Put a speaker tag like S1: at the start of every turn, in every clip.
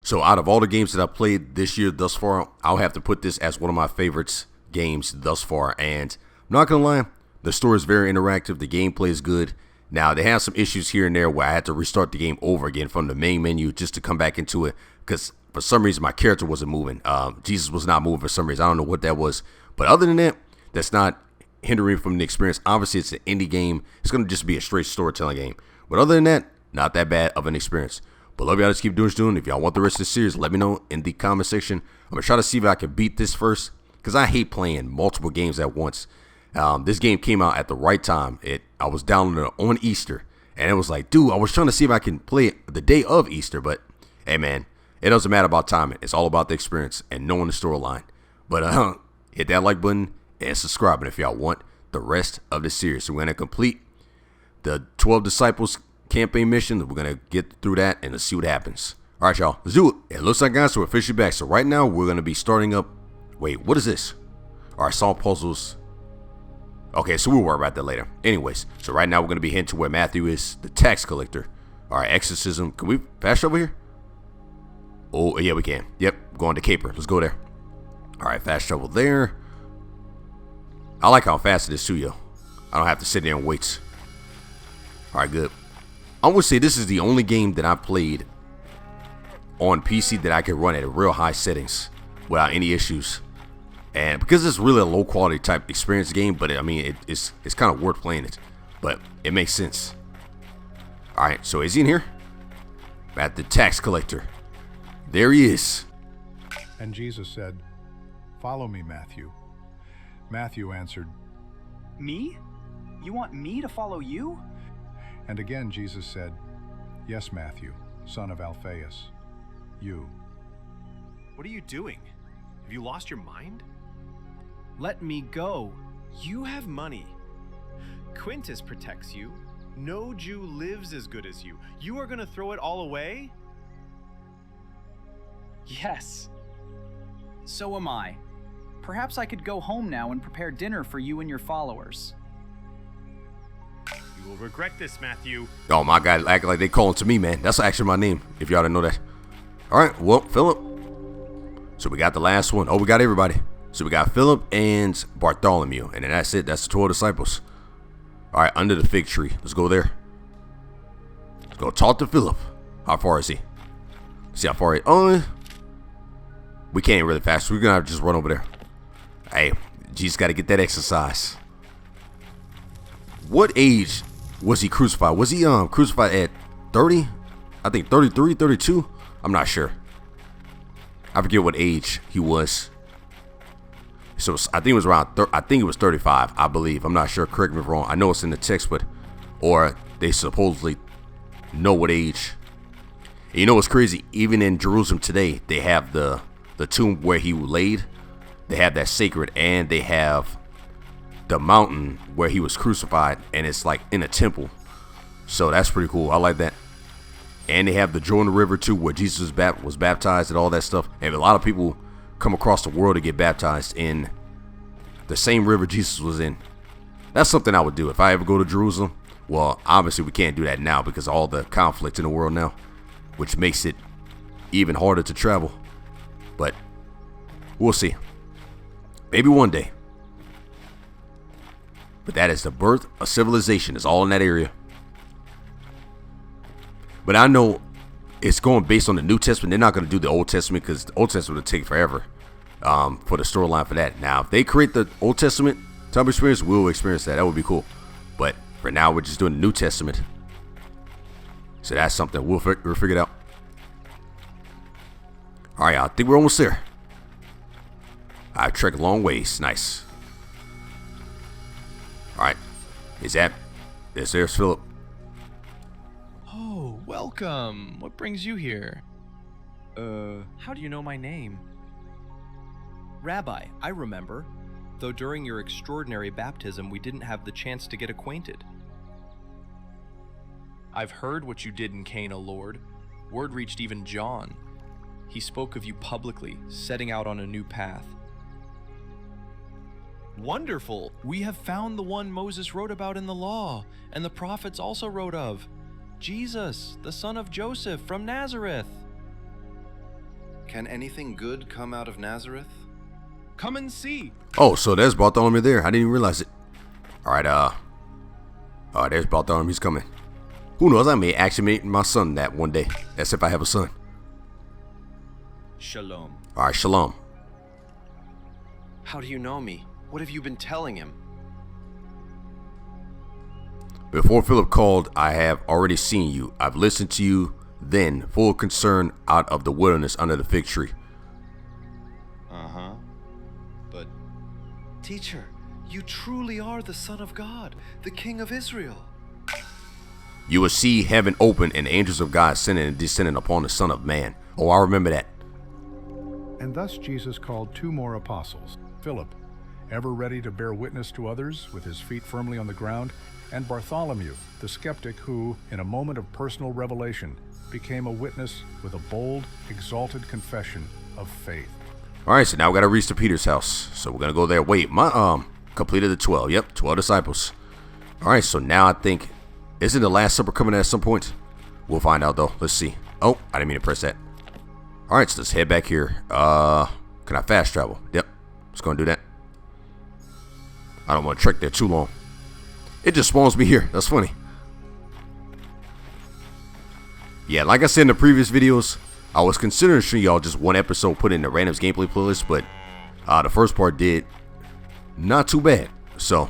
S1: So out of all the games that I played this year thus far, I'll have to put this as one of my favorites games thus far. And I'm not going to lie, the story is very interactive. The gameplay is good. Now, they have some issues here and there where I had to restart the game over again from the main menu just to come back into it. Because for some reason, my character wasn't moving. Jesus was not moving for some reason. I don't know what that was. But other than that, that's not hindering from the experience. Obviously, it's an indie game. It's going to just be a straight storytelling game. But other than that, not that bad of an experience. But love y'all, just keep doing what you're doing. If y'all want the rest of the series, let me know in the comment section. I'm going to try to see if I can beat this first. Because I hate playing multiple games at once. This game came out at the right time. I was downloading it on Easter. And it was like, dude, I was trying to see if I can play it the day of Easter. But, hey, man, it doesn't matter about timing. It's all about the experience and knowing the storyline. But hit that like button and subscribe if y'all want the rest of the series. So we're going to complete the 12 Disciples campaign mission. We're going to get through that and let's see what happens. All right, y'all, let's do it. It looks like, guys, so we're officially back. So right now, we're going to be starting up. Wait, what is this? All right, solve puzzles. Okay, so we'll worry about that later. Anyways, so right now we're going to be heading to where Matthew is, the tax collector. All right, exorcism. Can we fast travel here? Oh, yeah, we can. Yep, going to Caper. Let's go there. All right, fast travel there. I like how fast it is too, yo. I don't have to sit there and wait. All right, good. I would say this is the only game that I played on PC that I can run at real high settings without any issues. And because it's really a low quality type experience game, but I mean, it's kind of worth playing it. But it makes sense. All right, so is he in here? At the tax collector. There he is.
S2: And Jesus said, "Follow me, Matthew." Matthew answered,
S3: Me? You want me to follow you?
S2: and again Jesus said, "Yes, Matthew, son of Alphaeus, you."
S4: What are you doing? Have you lost your mind?
S3: Let me go.
S4: You have money. Quintus protects you. No Jew lives as good as you. You are going to throw it all away?
S3: Yes. So am I. Perhaps I could go home now and prepare dinner for you and your followers.
S4: You will regret this, Matthew.
S1: Oh, my God, acting like they calling to me, man. That's actually my name, if y'all didn't know that. All right, well, Philip. So we got the last one. Oh, we got everybody. So we got Philip and Bartholomew. And then that's it. That's the 12 disciples. All right, under the fig tree. Let's go there. Let's go talk to Philip. How far is he? See how far he is. Oh, we can't really fast. We're going to have to just run over there. Hey, Jesus got to get that exercise. What age was he crucified? Was he crucified at 30? I think 33, 32. I'm not sure. I forget what age he was. So I think it was around. I think it was 35. I believe. I'm not sure. Correct me if I'm wrong. I know it's in the text, but or they supposedly know what age. And you know what's crazy? Even in Jerusalem today, they have the tomb where he laid. They have that sacred, and they have the mountain where he was crucified, and it's like in a temple. So that's pretty cool. I like that. And they have the Jordan River too, where Jesus was baptized and all that stuff. And a lot of people come across the world to get baptized in the same river Jesus was in. That's something I would do if I ever go to Jerusalem. Well, obviously we can't do that now because of all the conflict in the world now, which makes it even harder to travel. But we'll see. Maybe one day. But that is the birth of civilization. It's all in that area. But I know it's going based on the New Testament. They're not going to do the Old Testament because the Old Testament would take forever for the storyline for that. Now, if they create the Old Testament type of experience, we'll experience that. That would be cool. But for now, we're just doing the New Testament. So that's something we'll figure it out. All right, I think we're almost there. I've trekked a long ways. Nice. All right. There's Philip.
S5: Oh, welcome. What brings you here?
S6: How do you know my name? Rabbi, I remember. Though during your extraordinary baptism, we didn't have the chance to get acquainted.
S5: I've heard what you did in Cana, Lord. Word reached even John. He spoke of you publicly, setting out on a new path. Wonderful! We have found the one Moses wrote about in the law, and the prophets also wrote of. Jesus, the son of Joseph from Nazareth.
S7: Can anything good come out of Nazareth?
S5: Come and see.
S1: Oh, so there's Bartholomew there. I didn't even realize it. Alright, there's Bartholomew. He's coming. Who knows? I may actually make my son that one day. That's if I have a son.
S7: Shalom.
S1: Alright, shalom.
S7: How do you know me? What have you been telling him?
S1: Before Philip called, I have already seen you. I've listened to you then, full of concern, out of the wilderness under the fig tree.
S7: Uh-huh. But, teacher, you truly are the Son of God, the King of Israel.
S1: You will see heaven open and angels of God ascending and descending upon the Son of Man. Oh, I remember that.
S2: And thus Jesus called 2 more apostles, Philip, ever ready to bear witness to others with his feet firmly on the ground, and Bartholomew, the skeptic who, in a moment of personal revelation, became a witness with a bold, exalted confession of faith.
S1: Alright, so now we gotta reach to Peter's house. So we're gonna go there. Wait, completed the 12. Yep, 12 disciples. Alright, so now I think, isn't the Last Supper coming at some point? We'll find out though. Let's see. Oh, I didn't mean to press that. Alright, so let's head back here. Can I fast travel? Yep, just gonna do that. I don't want to trek there too long. It just spawns me here. That's funny. Yeah, like I said in the previous videos, I was considering showing y'all just one episode put in the randoms gameplay playlist, but the first part did not too bad. So,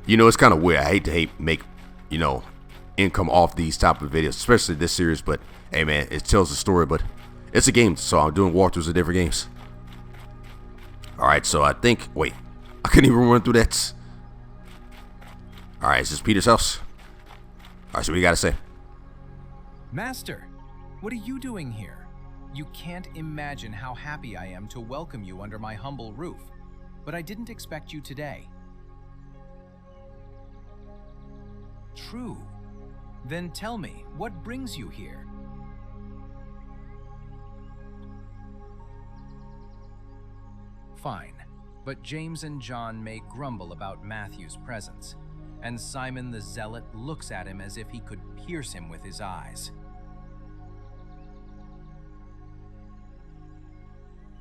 S1: you know, it's kind of weird. I hate to make, you know, income off these type of videos, especially this series, but hey man, it tells the story. But it's a game, so I'm doing walkthroughs of different games. Alright, so I think, wait, I couldn't even run through that. Alright, is this Peter's house? Alright, so what do you gotta say?
S3: Master, what are you doing here? You can't imagine how happy I am to welcome you under my humble roof, but I didn't expect you today. True. Then tell me, what brings you here? Fine, but James and John may grumble about Matthew's presence, and Simon the Zealot looks at him as if he could pierce him with his eyes.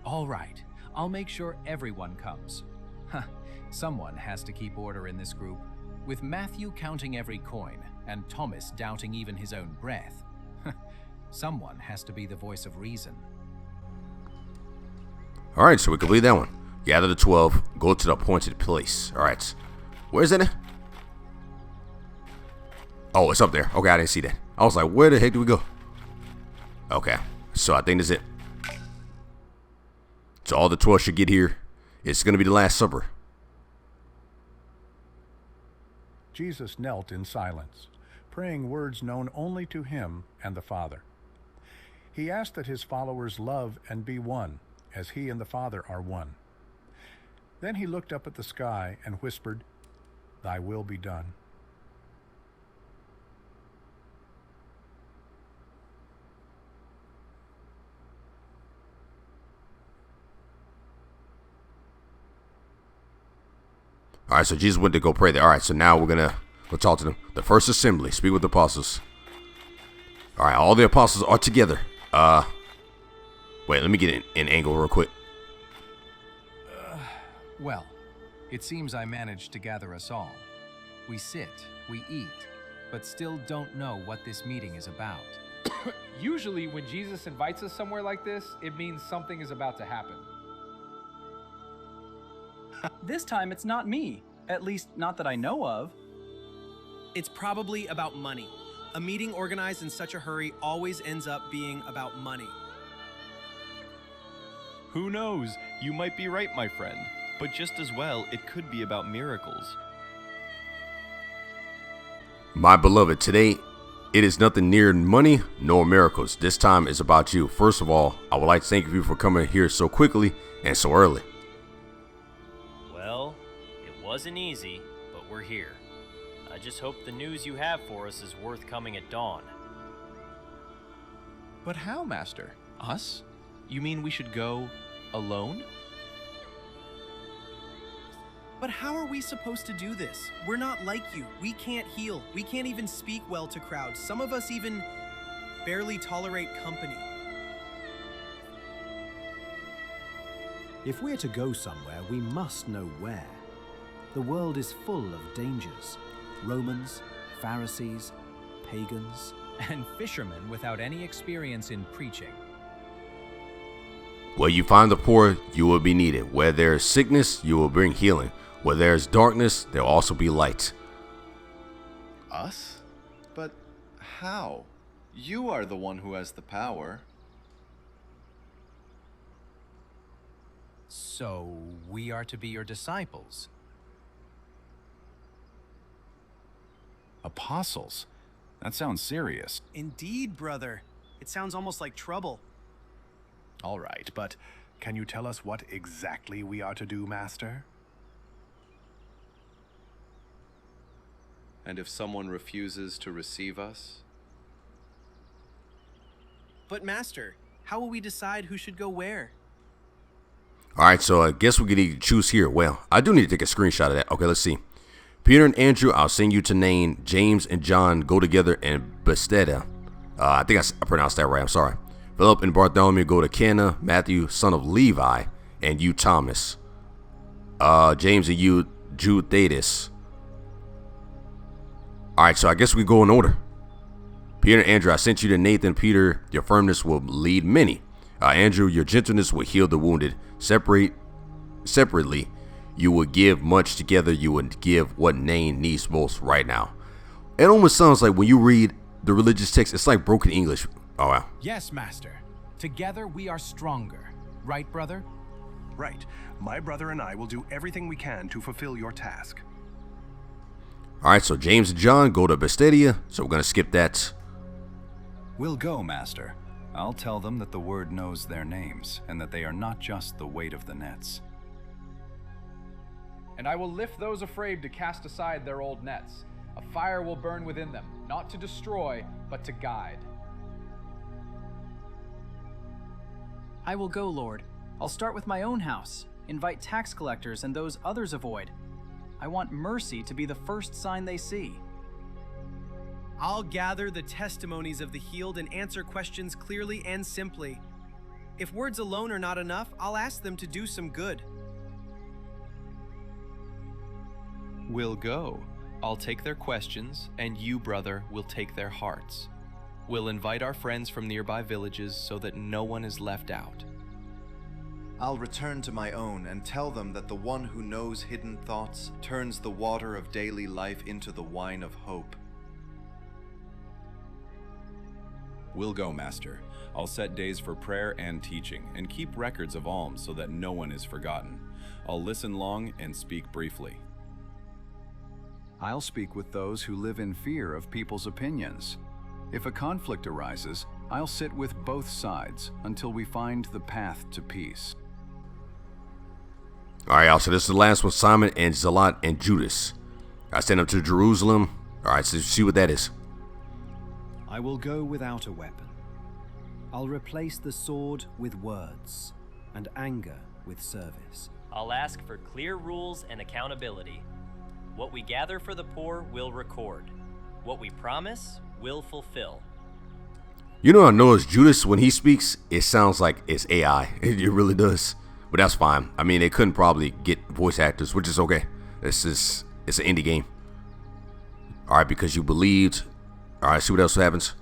S3: All right, I'll make sure everyone comes. Someone has to keep order in this group, with Matthew counting every coin and Thomas doubting even his own breath. Someone has to be the voice of reason.
S1: Alright, so we complete that one. Gather the 12, go to the appointed place. Alright, where's it? Oh, it's up there. Okay, I didn't see that. I was like, where the heck do we go? Okay, so I think that's it. So all the 12 should get here. It's going to be the Last Supper.
S2: Jesus knelt in silence, praying words known only to him and the Father. He asked that his followers love and be one, as he and the Father are one. Then he looked up at the sky and whispered, "Thy will be done."
S1: Alright, so Jesus went to go pray there. Alright, so now we're going to go talk to them. The first assembly, speak with the apostles. Alright, all the apostles are together. Wait, let me get an angle real quick.
S3: Well, it seems I managed to gather us all. We sit, we eat, but still don't know what this meeting is about.
S8: Usually when Jesus invites us somewhere like this, it means something is about to happen.
S9: This time it's not me. At least, not that I know of.
S10: It's probably about money. A meeting organized in such a hurry always ends up being about money.
S5: Who knows? You might be right, my friend. But just as well, it could be about miracles.
S1: My beloved, today it is nothing near money nor miracles. This time is about you. First of all, I would like to thank you for coming here so quickly and so early.
S11: Well, it wasn't easy, but we're here. I just hope the news you have for us is worth coming at dawn.
S5: But how, Master? Us? You mean we should go alone?
S10: But how are we supposed to do this? We're not like you. We can't heal. We can't even speak well to crowds. Some of us even barely tolerate company.
S12: If we're to go somewhere, we must know where. The world is full of dangers. Romans, Pharisees, pagans,
S3: and fishermen without any experience in preaching.
S1: Where you find the poor, you will be needed. Where there is sickness, you will bring healing. Where there is darkness, there will also be light.
S7: Us? But how? You are the one who has the power.
S3: So, we are to be your disciples.
S13: Apostles? That sounds serious.
S10: Indeed, brother. It sounds almost like trouble.
S2: All right, but can you tell us what exactly we are to do, Master?
S7: And if someone refuses to receive us?
S10: But Master, how will we decide who should go where?
S1: Alright, so I guess we could either choose here. Well, I do need to take a screenshot of that. Okay, let's see. Peter and Andrew, I'll send you to Nain. James and John go together in Bethesda. I think I pronounced that right. I'm sorry. Philip and Bartholomew go to Cana. Matthew, son of Levi, and you, Thomas. James and you, Jude Thaddeus. Alright, so I guess we go in order. Peter and Andrew, I sent you to Nathan. Peter, your firmness will lead many. Andrew, your gentleness will heal the wounded. Separately, you will give much. Together, you would give what Nain needs most right now. It almost sounds like when you read the religious text, it's like broken English. Oh, wow.
S3: Yes, Master. Together we are stronger. Right, brother?
S2: Right. My brother and I will do everything we can to fulfill your task.
S1: Alright, so James and John go to Bethesda, so we're going to skip that.
S13: We'll go, Master. I'll tell them that the word knows their names, and that they are not just the weight of the nets.
S8: And I will lift those afraid to cast aside their old nets. A fire will burn within them, not to destroy, but to guide.
S9: I will go, Lord. I'll start with my own house, invite tax collectors and those others avoid. I want mercy to be the first sign they see.
S10: I'll gather the testimonies of the healed and answer questions clearly and simply. If words alone are not enough, I'll ask them to do some good.
S5: We'll go. I'll take their questions, and you, brother, will take their hearts. We'll invite our friends from nearby villages so that no one is left out.
S7: I'll return to my own and tell them that the one who knows hidden thoughts turns the water of daily life into the wine of hope.
S13: We'll go, Master. I'll set days for prayer and teaching, and keep records of alms so that no one is forgotten. I'll listen long and speak briefly. I'll speak with those who live in fear of people's opinions. If a conflict arises, I'll sit with both sides until we find the path to peace.
S1: Alright, y'all, so this is the last one. Simon and Zealot and Judas. I sent them to Jerusalem. Alright, so see what that is.
S12: I will go without a weapon. I'll replace the sword with words, and anger with service.
S11: I'll ask for clear rules and accountability. What we gather for the poor, we'll record. What we promise, we'll fulfill.
S1: You know, I noticed Judas, when he speaks, it sounds like it's AI. It really does. But that's fine. I mean, they couldn't probably get voice actors, which is okay. It's an indie game. Alright, because you believed. Alright, see what else happens.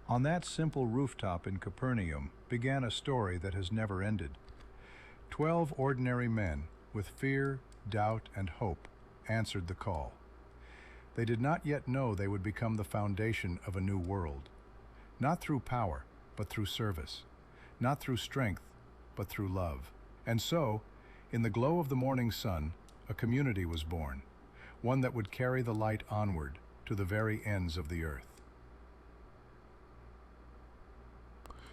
S2: On that simple rooftop in Capernaum began a story that has never ended. 12 ordinary men, with fear, doubt, and hope, answered the call. They did not yet know they would become the foundation of a new world. Not through power, but through service. Not through strength, but through love. And so, in the glow of the morning sun, a community was born. One that would carry the light onward to the very ends of the earth.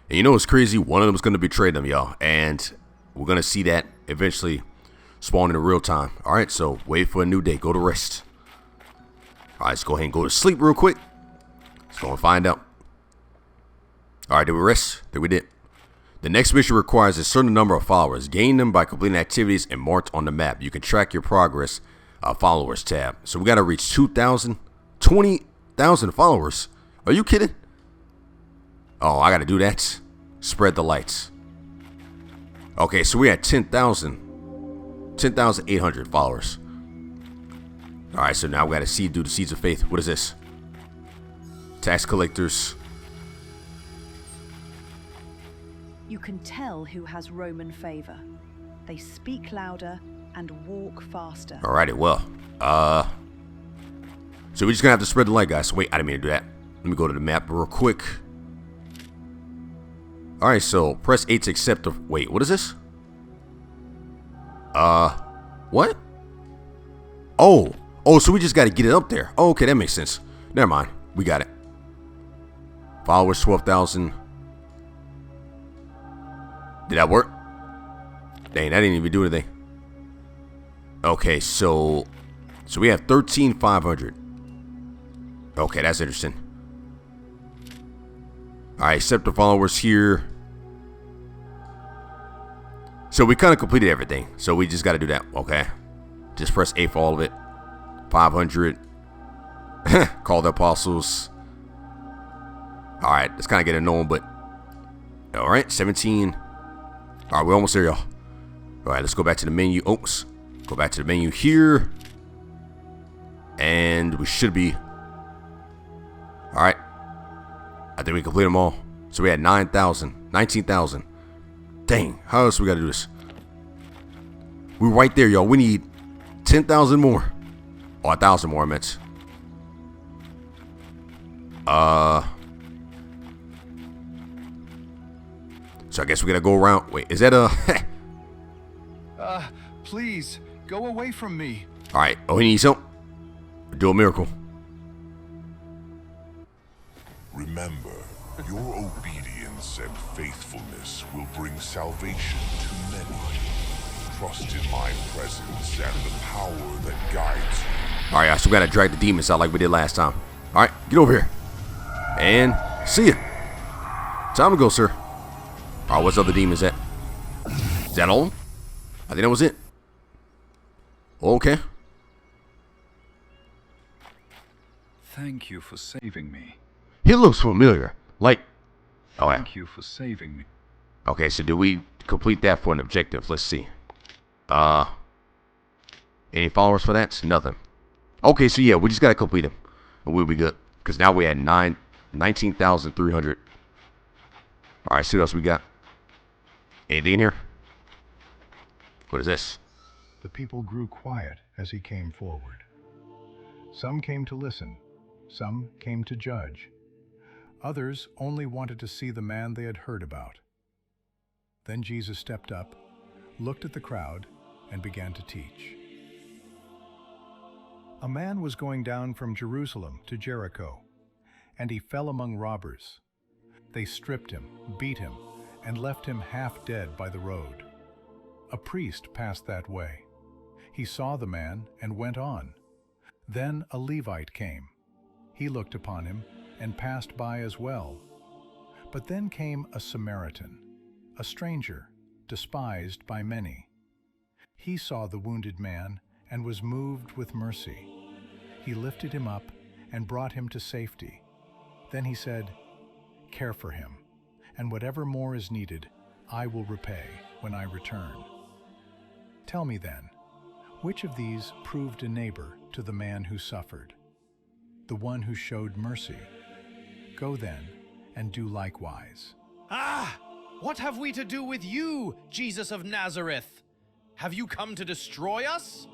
S1: And you know what's crazy? One of them is going to betray them, y'all. And we're going to see that eventually spawn in real time. Alright, so wait for a new day. Go to rest. Alright, let's go ahead and go to sleep real quick. Let's go and find out. Alright, did we rest? Did we did. The next mission requires a certain number of followers. Gain them by completing activities and marked on the map. You can track your progress. Followers tab. So we got to reach 20,000 followers. Are you kidding? Oh, I got to do that. Spread the lights. Okay, so we had 10,800 followers. Alright, so now we gotta do the seeds of faith. What is this? Tax collectors.
S14: You can tell who has Roman favor. They speak louder and walk faster.
S1: Alrighty, well, so we're just gonna have to spread the light, guys. Wait, I didn't mean to do that. Let me go to the map real quick. Alright, so press 8 to accept the... Wait, what is this? What? Oh, so we just gotta get it up there. Oh, okay, that makes sense. Never mind, we got it. Followers 12,000. Did that work? Dang, that didn't even do anything. Okay, so we have 13,500. Okay, that's interesting. Alright, accept the followers here. So we kind of completed everything. So we just got to do that. Okay. Just press A for all of it. 500. Call the apostles. Alright, it's kind of getting annoying, but... Alright, 17. Alright, we're almost there, y'all. Alright, let's go back to the menu. Oops. Go back to the menu here. And we should be... Alright. I think we completed them all. So we had 9,000. 19,000. Dang. How else we got to do this? We're right there, y'all. We need 10,000 more. Oh, 1,000 more, I meant. So I guess we got to go around. Wait, is that a...
S2: Please, go away from me.
S1: Alright. Oh, he needs help. Do a miracle.
S15: Remember, your obedience and faithfulness will bring salvation to many. Trust in my presence and the power that guides you.
S1: Alright, so we gotta drag the demons out like we did last time. Alright, get over here. And see ya. Time to go, sir. Alright, what's other demons at? Is that all? I think that was it. Okay.
S16: Thank you for saving me.
S1: He looks familiar. Like, oh yeah.
S16: Thank you for saving me.
S1: Okay, so did we complete that for an objective? Let's see. Any followers for that? Nothing. Okay, so yeah, we just gotta complete them, and we'll be good. Because now we had 19,300. All right, see what else we got. Anything in here? What is this?
S2: The people grew quiet as he came forward. Some came to listen. Some came to judge. Others only wanted to see the man they had heard about. Then Jesus stepped up, looked at the crowd, and began to teach. A man was going down from Jerusalem to Jericho, and he fell among robbers. They stripped him, beat him, and left him half dead by the road. A priest passed that way. He saw the man and went on. Then a Levite came. He looked upon him and passed by as well. But then came a Samaritan, a stranger, despised by many. He saw the wounded man and was moved with mercy. He lifted him up and brought him to safety. Then he said, "Care for him, and whatever more is needed, I will repay when I return." Tell me then, which of these proved a neighbor to the man who suffered? The one who showed mercy. Go then and do likewise.
S17: Ah! What have we to do with you, Jesus of Nazareth? Have you come to destroy us?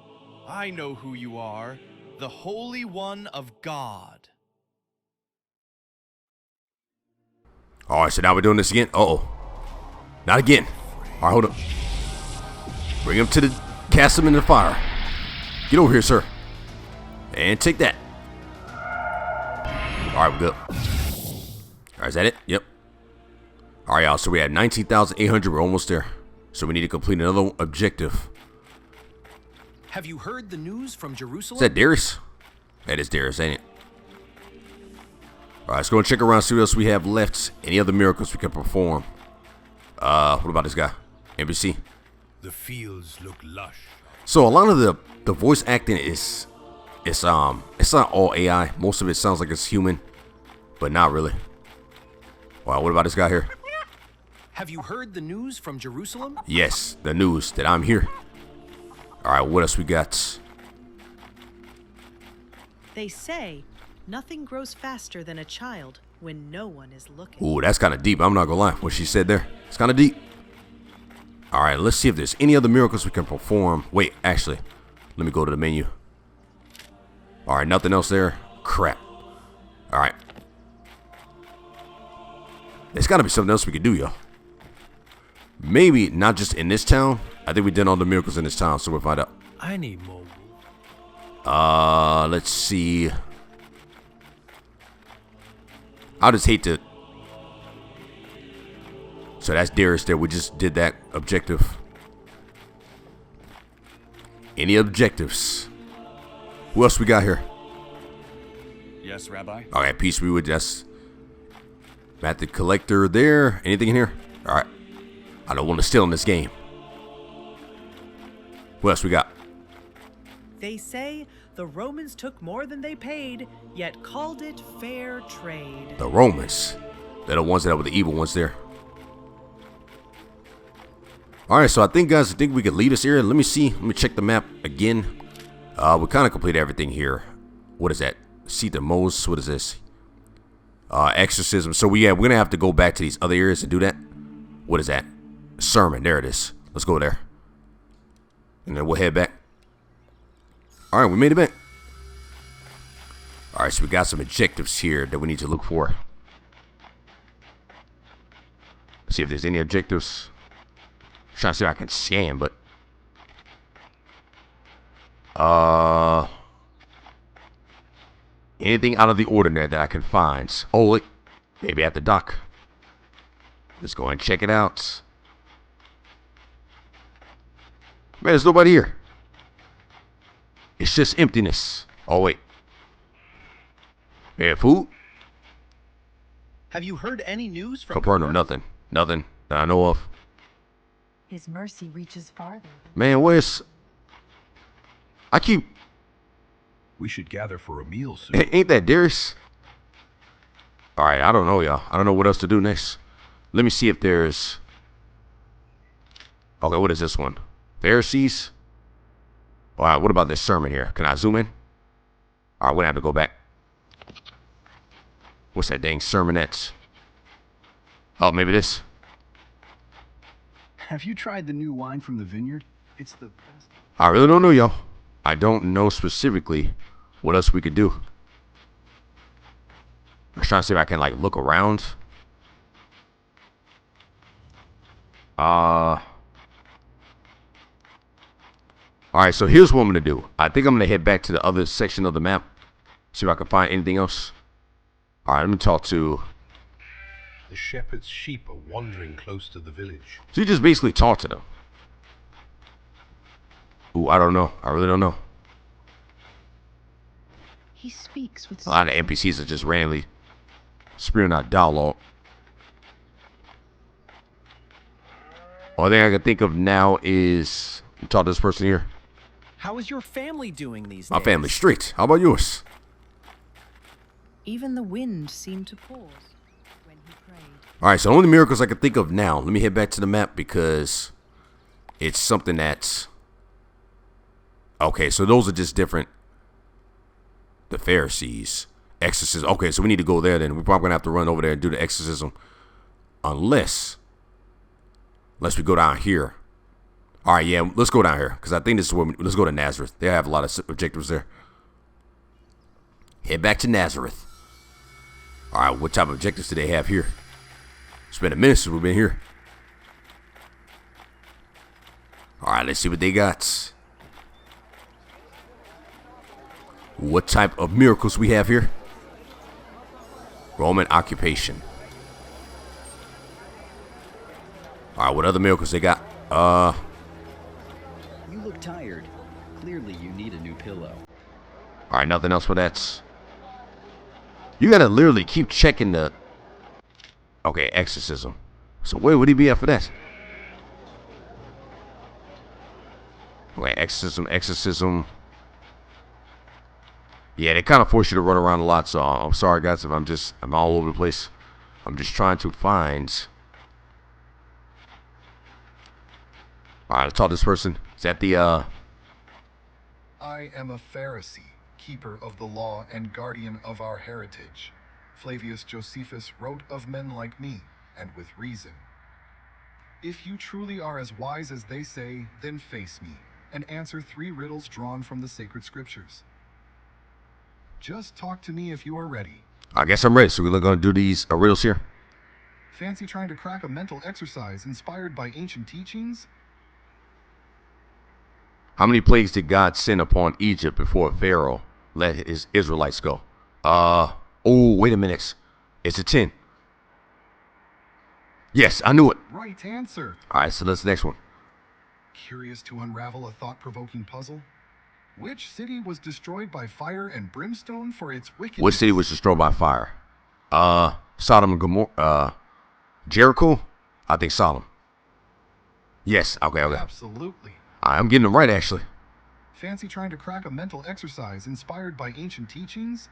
S17: I know who you are, the Holy One of God.
S1: Alright, so now we're doing this again. Uh-oh. Not again. Alright, hold up. Bring him to the... Cast him in the fire. Get over here, sir. And take that. Alright, we're good. Alright, is that it? Yep. Alright, y'all. So we had 19,800. We're almost there. So we need to complete another objective.
S3: Have you heard the news from Jerusalem?
S1: Is that Darius? That is Darius, ain't it? Alright, let's go and check around, see what else we have left. Any other miracles we can perform. What about this guy? NBC.
S18: The fields look lush.
S1: So a lot of the voice acting it's not all AI. Most of it sounds like it's human, but not really. Wow, what about this guy here?
S19: Have you heard the news from Jerusalem?
S1: Yes, the news that I'm here. Alright, what else we got?
S20: They say nothing grows faster than a child when no one is looking.
S1: Ooh, that's kind of deep. I'm not gonna lie. What she said there, it's kind of deep. Alright, let's see if there's any other miracles we can perform. Wait, actually, let me go to the menu. Alright, nothing else there. Crap. Alright. There's gotta be something else we could do, yo. Maybe not just in this town. I think we did all the miracles in this town, so we'll find out.
S19: I need more.
S1: Let's see. I just hate to. So that's Darius there. We just did that objective. Any objectives? Who else we got here?
S21: Yes, Rabbi.
S1: Okay, peace be with us. At the collector there. Anything in here? All right. I don't want to steal in this game. What else we got?
S20: They say the Romans took more than they paid, yet called it fair trade.
S1: The Romans. They're the ones that were the evil ones there. Alright, so I think, guys, we could lead us here. Let me see. Let me check the map again. We kind of completed everything here. What is that? See the most. What is this? Exorcism. So, we're going to have to go back to these other areas and do that. What is that? Sermon. There it is. Let's go there. And then we'll head back. Alright, we made it back. Alright, so we got some objectives here that we need to look for. Let's see if there's any objectives. I'm trying to see if I can scan, but anything out of the ordinary that I can find. Oh, look, maybe at the dock. Let's go and check it out. Man, there's nobody here. It's just emptiness. Oh, wait. Man, food?
S10: Have you heard any news from
S1: Capernaum? Nothing. Nothing that I know of.
S22: His mercy reaches farther.
S1: Man, where's... I keep...
S16: We should gather for a meal soon.
S1: Ain't that Darius? Alright, I don't know, y'all. I don't know what else to do next. Let me see if there's... Okay, what is this one? Pharisees? Alright, what about this sermon here? Can I zoom in? Alright, we're gonna have to go back. What's that dang sermonette? Oh, maybe this.
S23: Have you tried the new wine from the vineyard? It's the best.
S1: I really don't know, y'all. I don't know specifically what else we could do. I'm trying to see if I can, like, look around. Alright, so here's what I'm going to do. I think I'm going to head back to the other section of the map. See if I can find anything else. Alright, let me talk to...
S18: The shepherd's sheep are wandering close to the village.
S1: So you just basically talk to them. Ooh, I don't know. I really don't know.
S22: He speaks with
S1: A lot of NPCs are just randomly spewing out dialogue. Only thing I can think of now is talk to this person here.
S10: How is your family doing these days?
S1: My family's straight. How about yours?
S20: Even the wind seemed to pause when he prayed.
S1: Alright, so the only miracles I can think of now. Let me head back to the map because it's something that's... Okay, so those are just different. The Pharisees. Exorcism. Okay, so we need to go there then. We're probably going to have to run over there and do the exorcism. Unless we go down here. Alright, yeah, let's go down here. Because I think this is where let's go to Nazareth. They have a lot of objectives there. Head back to Nazareth. Alright, what type of objectives do they have here? It's been a minute since we've been here. Alright, let's see what they got. What type of miracles we have here? Roman occupation. Alright, what other miracles they got?
S24: You look tired. Clearly you need a new pillow.
S1: Alright, nothing else for that. You gotta literally keep checking the... Okay, exorcism. So where would he be at for that? Wait, exorcism. Yeah, they kind of force you to run around a lot, so I'm sorry, guys, if I'm all over the place. I'm just trying to find Alright, let's talk to this person. Is that the,
S4: I am a Pharisee, keeper of the law and guardian of our heritage. Flavius Josephus wrote of men like me, and with reason. If you truly are as wise as they say, then face me, and answer 3 riddles drawn from the sacred scriptures. Just talk to me if you are ready.
S1: I guess I'm ready. So we're going to do these riddles here.
S4: Fancy trying to crack a mental exercise inspired by ancient teachings?
S1: How many plagues did God send upon Egypt before Pharaoh let his Israelites go? Oh, wait a minute. It's a 10. Yes, I knew it.
S4: Right answer.
S1: All right, so that's the next one.
S4: Curious to unravel a thought-provoking puzzle? Which city was destroyed by fire and brimstone for its wickedness?
S1: Which city was destroyed by fire? Sodom and Gomorrah. Jericho? I think Sodom. Yes, okay.
S4: Absolutely.
S1: I'm getting them right, actually.
S4: Fancy trying to crack a mental exercise inspired by ancient teachings?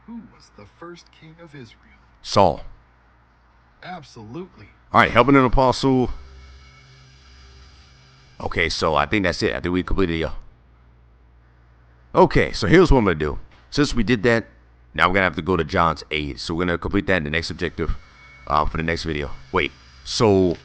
S4: Who was the first king of Israel?
S1: Saul.
S4: Absolutely.
S1: All right, helping an apostle. Okay, so I think that's it. I think we completed the... Okay, so here's what I'm going to do. Since we did that, now we're going to have to go to John's aid. So we're going to complete that in the next objective for the next video. Wait, so...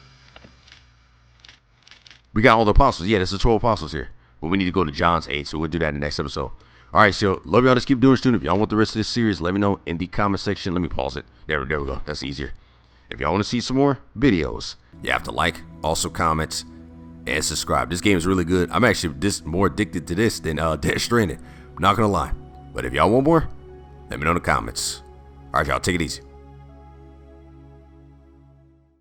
S1: We got all the apostles. Yeah, there's the 12 apostles here. But we need to go to John's aid, so we'll do that in the next episode. Alright, so love y'all. Just keep doing it, student. If y'all want the rest of this series, let me know in the comment section. Let me pause it. There we go. That's easier. If y'all want to see some more videos, you have to like, also comment, and subscribe. This game is really good. I'm actually more addicted to this than Death Stranding. I'm not going to lie. But if y'all want more, let me know in the comments. Alright, y'all. Take it easy.